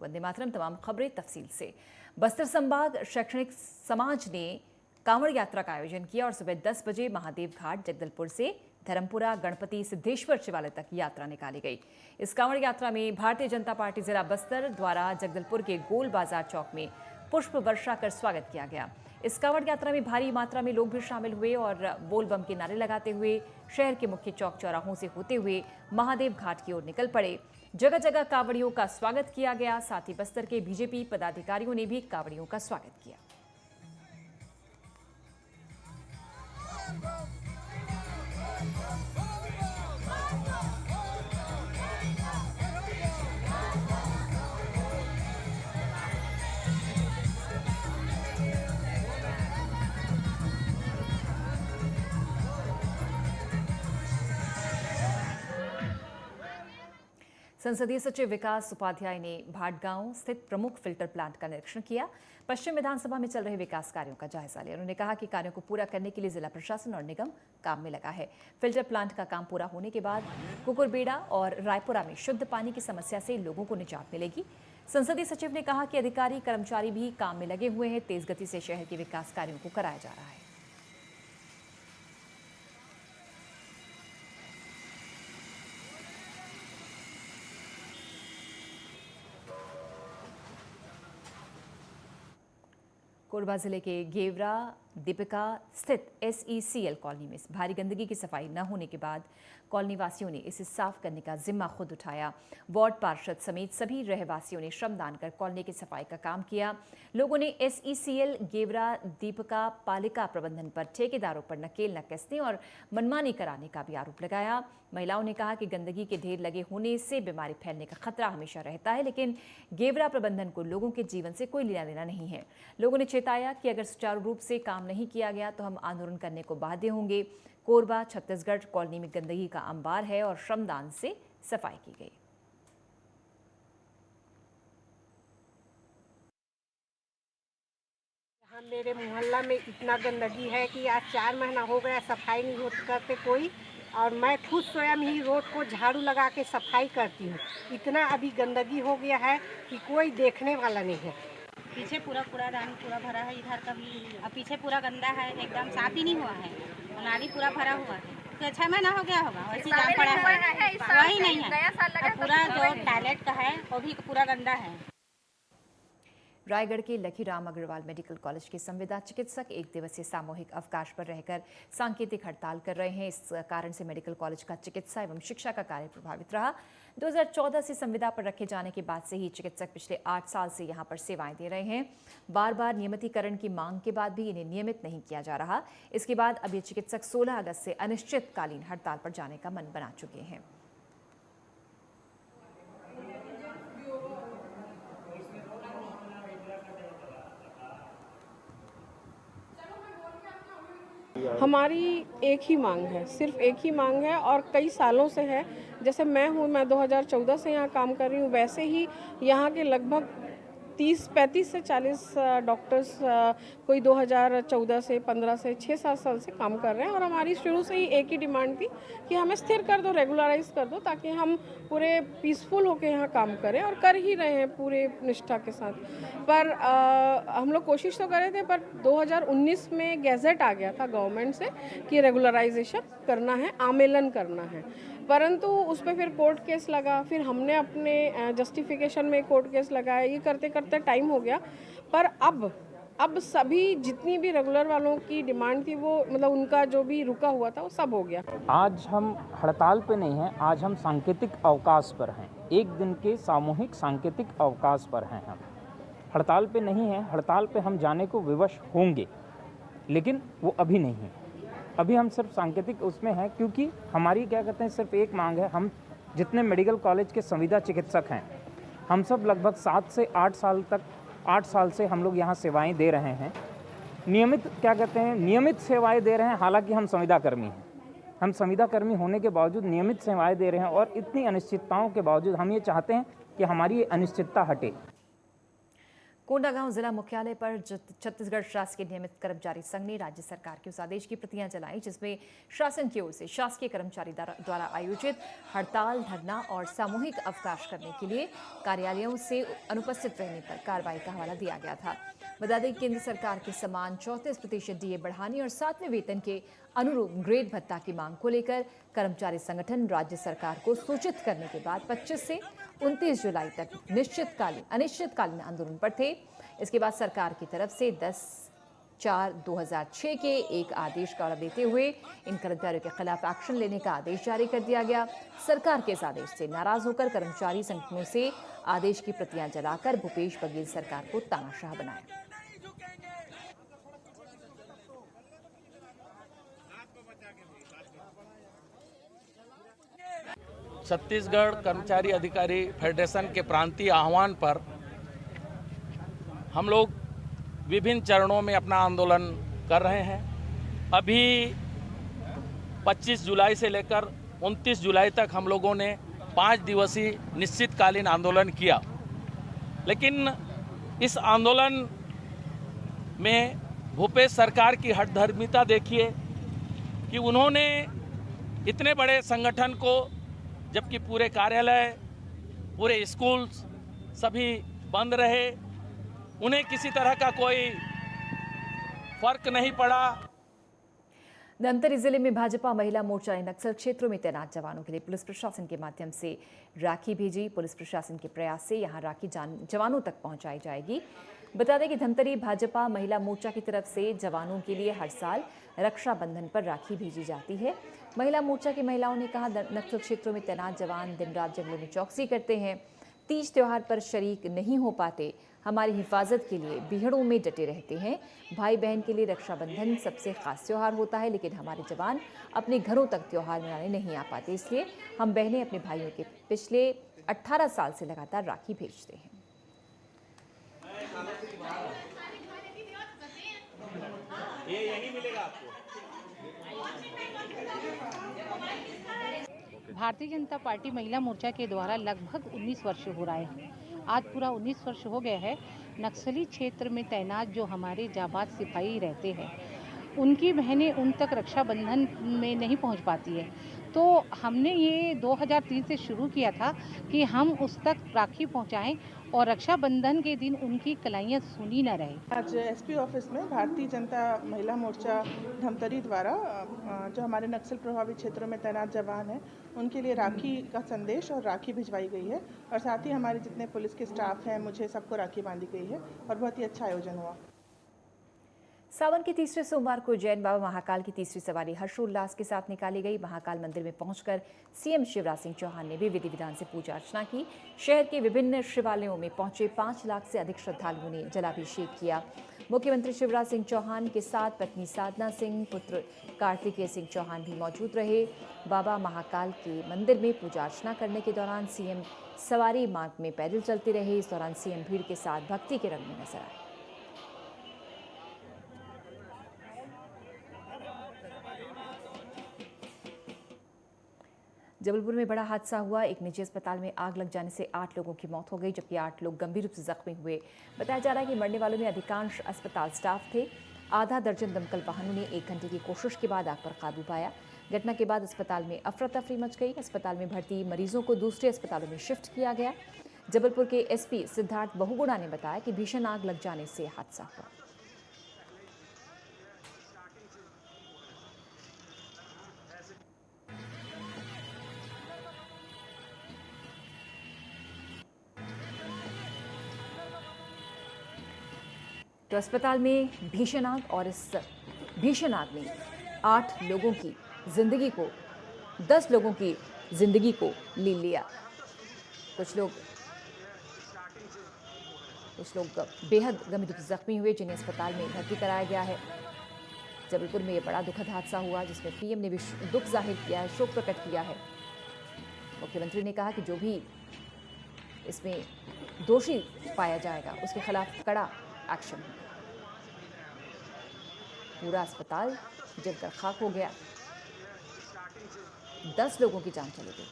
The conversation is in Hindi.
वंदे मातरम। तमाम खबरें तफसील से। बस्तर संभाग शैक्षणिक समाज ने कांवड़ यात्रा का आयोजन किया और सुबह 10 बजे महादेव घाट जगदलपुर से धर्मपुरा गणपति सिद्धेश्वर शिवालय तक यात्रा निकाली गई। इस कांवड़ यात्रा में भारतीय जनता पार्टी जिला बस्तर द्वारा जगदलपुर के गोल बाजार चौक में पुष्प वर्षा कर स्वागत किया गया। इस कांवड़ यात्रा में भारी मात्रा में लोग भी शामिल हुए और बोल बम के नारे लगाते हुए शहर के मुख्य चौक चौराहों से होते हुए महादेव घाट की ओर निकल पड़े। जगह जगह कांवड़ियों का स्वागत किया गया। साथ ही बस्तर के बीजेपी पदाधिकारियों ने भी कांवड़ियों का स्वागत किया। संसदीय सचिव विकास उपाध्याय ने भाटगांव स्थित प्रमुख फिल्टर प्लांट का निरीक्षण किया। पश्चिम विधानसभा में चल रहे विकास कार्यों का जायजा लिया। उन्होंने कहा कि कार्यों को पूरा करने के लिए जिला प्रशासन और निगम काम में लगा है। फिल्टर प्लांट का काम पूरा होने के बाद कुकुरबेड़ा और रायपुरा में शुद्ध पानी की समस्या से लोगों को निजात मिलेगी। संसदीय सचिव ने कहा कि अधिकारी कर्मचारी भी काम में लगे हुए हैं। तेज गति से शहर के विकास कार्यों को कराया जा रहा है। कोरबा जिले के गेवरा दीपिका स्थित SECL कॉलोनी में भारी गंदगी की सफाई न होने के बाद कॉलोनी वासियों ने इसे साफ करने का जिम्मा खुद उठाया। वार्ड पार्षद समेत सभी रहवासियों ने श्रमदान कर कॉलोनी की सफाई का काम किया। लोगों ने SECL गेवरा दीपिका पालिका प्रबंधन पर ठेकेदारों पर नकेल न कसने और मनमानी कराने का भी आरोप लगाया। महिलाओं ने कहा कि गंदगी के ढेर लगे होने से बीमारी फैलने का खतरा हमेशा रहता है, लेकिन गेवरा प्रबंधन को लोगों के जीवन से कोई लेना देना नहीं है। लोगों ने चेताया कि अगर सुचारू रूप से काम नहीं किया गया तो हम आंदोलन करने को बाध्य होंगे। कोरबा छत्तीसगढ़ कॉलोनी में गंदगी का अंबार है और श्रमदान से सफाई की गई। यहाँ मेरे मोहल्ला में इतना गंदगी है कि आज 4 महीना हो गया सफाई नहीं करते कोई, और मैं खुद स्वयं ही रोड को झाड़ू लगा के सफाई करती हूँ। इतना अभी गंदगी हो गया है कि कोई देखने वाला नहीं है। पीछे पूरा कूड़ादान पूरा भरा है, इधर का भी, और पीछे पूरा गंदा है, एकदम साफ ही नहीं हुआ है। नाली पूरा भरा हुआ है, तो 6 महीना हो गया होगा, वैसे जाम पड़ा है, वही नहीं है। और पूरा जो टॉयलेट का है वो भी पूरा गंदा है। रायगढ़ के लखीराम अग्रवाल मेडिकल कॉलेज के संविदा चिकित्सक एक दिवसीय सामूहिक अवकाश पर रहकर सांकेतिक हड़ताल कर रहे हैं। इस कारण से मेडिकल कॉलेज का चिकित्सा एवं शिक्षा का कार्य प्रभावित रहा। 2014 से संविदा पर रखे जाने के बाद से ही चिकित्सक पिछले 8 साल से यहां पर सेवाएं दे रहे हैं। बार बार नियमितीकरण की मांग के बाद भी इन्हें नियमित नहीं किया जा रहा। इसके बाद अब ये चिकित्सक 16 अगस्त से अनिश्चितकालीन हड़ताल पर जाने का मन बना चुके हैं। हमारी एक ही मांग है, सिर्फ एक ही मांग है और कई सालों से है। जैसे मैं 2014 से यहाँ काम कर रही हूँ, वैसे ही यहाँ के लगभग 35 से 40 डॉक्टर्स कोई 2014 से 15 से 6-7 साल से काम कर रहे हैं। और हमारी शुरू से ही एक ही डिमांड थी कि हमें स्थिर कर दो, रेगुलराइज कर दो, ताकि हम पूरे पीसफुल होकर यहाँ काम करें, और कर ही रहे हैं पूरे निष्ठा के साथ। पर हम लोग कोशिश तो कर रहे थे, पर 2019 में गैजेट आ गया था गवर्नमेंट से कि रेगुलराइजेशन करना है, आमेलन करना है। परंतु उस पर फिर कोर्ट केस लगा, फिर हमने अपने जस्टिफिकेशन में कोर्ट केस लगाया। ये करते करते टाइम हो गया। पर अब सभी जितनी भी रेगुलर वालों की डिमांड थी, वो मतलब उनका जो भी रुका हुआ था वो सब हो गया। आज हम हड़ताल पे नहीं हैं, आज हम सांकेतिक अवकाश पर हैं। एक दिन के सामूहिक सांकेतिक अवकाश पर हैं। हम हड़ताल पे नहीं हैं। हड़ताल पे हम जाने को विवश होंगे, लेकिन वो अभी नहीं है। अभी हम सिर्फ सांकेतिक उसमें हैं, क्योंकि हमारी क्या कहते हैं सिर्फ एक मांग है। हम जितने मेडिकल कॉलेज के संविदा चिकित्सक हैं, हम सब लगभग 7 से 8 साल से हम लोग यहाँ सेवाएं दे रहे हैं। नियमित सेवाएं दे रहे हैं। हालांकि हम संविदा कर्मी हैं। हम संविदा कर्मी होने के बावजूद नियमित सेवाएं दे रहे हैं, और इतनी अनिश्चितताओं के बावजूद हम ये चाहते हैं कि हमारी ये अनिश्चितता हटे। कोंडागांव जिला मुख्यालय पर छत्तीसगढ़ शासकीय नियमित कर्मचारी संघ ने राज्य सरकार के उस आदेश की प्रतियां जलाई जिसमें शासन की ओर से शासकीय कर्मचारी द्वारा आयोजित हड़ताल, धरना और सामूहिक अवकाश करने के लिए कार्यालयों से अनुपस्थित रहने पर कार्रवाई का हवाला दिया गया था। बता दें केंद्र सरकार के समान 34% डीए बढ़ाने और 7वें वेतन के अनुरूप ग्रेड भत्ता की मांग को लेकर कर्मचारी संगठन राज्य सरकार को सूचित करने के बाद 25 से 29 जुलाई तक अनिश्चितकालीन आंदोलन पर थे। इसके बाद सरकार की तरफ से 10/4/2006 के एक आदेश का ऑर्डर देते हुए इन कर्मचारियों के खिलाफ एक्शन लेने का आदेश जारी कर दिया गया। सरकार के इस आदेश से नाराज होकर कर्मचारी संगठनों से आदेश की प्रतियां जलाकर भूपेश बघेल सरकार को तानाशाह बनाया। छत्तीसगढ़ कर्मचारी अधिकारी फेडरेशन के प्रांतीय आह्वान पर हम लोग विभिन्न चरणों में अपना आंदोलन कर रहे हैं। अभी 25 जुलाई से लेकर 29 जुलाई तक हम लोगों ने 5 दिवसीय निश्चितकालीन आंदोलन किया, लेकिन इस आंदोलन में भूपेश सरकार की हठधर्मिता देखिए कि उन्होंने इतने बड़े संगठन को, जबकि पूरे कार्यालय, पूरे स्कूल सभी बंद रहे, उन्हें किसी तरह का कोई फर्क नहीं पड़ा। धमतरी जिले में भाजपा महिला मोर्चा ने नक्सल क्षेत्रों में तैनात जवानों के लिए पुलिस प्रशासन के माध्यम से राखी भेजी। पुलिस प्रशासन के प्रयास से यहां राखी जवानों तक पहुंचाई जाएगी। बता दें कि धमतरी भाजपा महिला मोर्चा की तरफ से जवानों के लिए हर साल रक्षाबंधन पर राखी भेजी जाती है। महिला मोर्चा की महिलाओं ने कहा, नक्सल क्षेत्रों में तैनात जवान दिन रात जंगलों में चौकसी करते हैं, तीज त्योहार पर शरीक नहीं हो पाते, हमारी हिफाजत के लिए बीहड़ों में डटे रहते हैं। भाई बहन के लिए रक्षाबंधन सबसे खास त्योहार होता है, लेकिन हमारे जवान अपने घरों तक त्योहार मनाने नहीं आ पाते, इसलिए हम बहनें अपने भाइयों के पिछले 18 साल से लगातार राखी भेजते हैं। ये यही मिलेगा आपको। भारतीय जनता पार्टी महिला मोर्चा के द्वारा लगभग 19 वर्ष हो रहा है। आज पूरा 19 वर्ष हो गया है। नक्सली क्षेत्र में तैनात जो हमारे जाबाज सिपाही रहते हैं, उनकी बहनें उन तक रक्षाबंधन में नहीं पहुंच पाती है, तो हमने ये 2003 से शुरू किया था कि हम उस तक राखी पहुंचाएं और रक्षाबंधन के दिन उनकी कलाइयाँ सुनी न रहे। आज एसपी ऑफिस में भारतीय जनता महिला मोर्चा धमतरी द्वारा जो हमारे नक्सल प्रभावित क्षेत्रों में तैनात जवान हैं, उनके लिए राखी का संदेश और राखी भिजवाई गई है, और साथ ही हमारे जितने पुलिस के स्टाफ हैं, मुझे सबको राखी बांधी गई है और बहुत ही अच्छा आयोजन हुआ। सावन के तीसरे सोमवार को जैन बाबा महाकाल की तीसरी सवारी हर्षोल्लास के साथ निकाली गई। महाकाल मंदिर में पहुंचकर सीएम शिवराज सिंह चौहान ने भी विधि विधान से पूजा अर्चना की। शहर के विभिन्न शिवालयों में पहुंचे 5 लाख से अधिक श्रद्धालुओं ने जलाभिषेक किया। मुख्यमंत्री शिवराज सिंह चौहान के साथ पत्नी साधना सिंह, पुत्र कार्तिकेय सिंह चौहान भी मौजूद रहे। बाबा महाकाल के मंदिर में पूजा अर्चना करने के दौरान सीएम सवारी मार्ग में पैदल चलते रहे। इस दौरान सीएम भीड़ के साथ भक्ति के रंग में नजर आए। जबलपुर में बड़ा हादसा हुआ। एक निजी अस्पताल में आग लग जाने से 8 लोगों की मौत हो गई, जबकि 8 लोग गंभीर रूप से जख्मी हुए। बताया जा रहा है कि मरने वालों में अधिकांश अस्पताल स्टाफ थे। आधा दर्जन दमकल वाहनों ने 1 घंटे की कोशिश के बाद आग पर काबू पाया। घटना के बाद अस्पताल में अफरा तफरी मच गई। अस्पताल में भर्ती मरीजों को दूसरे अस्पतालों में शिफ्ट किया गया। जबलपुर के एसपी सिद्धार्थ बहुगुणा ने बताया कि भीषण आग लग जाने से हादसा हुआ। तो अस्पताल में भीषण आग, और इस भीषण आग ने 8 लोगों की जिंदगी को 10 लोगों की जिंदगी को ले लिया। कुछ लोग बेहद गंभीर रूप से जख्मी हुए, जिन्हें अस्पताल में भर्ती कराया गया है। जबलपुर में यह बड़ा दुखद हादसा हुआ, जिसमें पीएम ने भी दुख जाहिर किया है, शोक प्रकट किया है। मुख्यमंत्री ने कहा कि जो भी इसमें दोषी पाया जाएगा उसके खिलाफ कड़ा एक्शन। पूरा अस्पताल जलकर खाक हो गया, 10 लोगों की जान चली गई।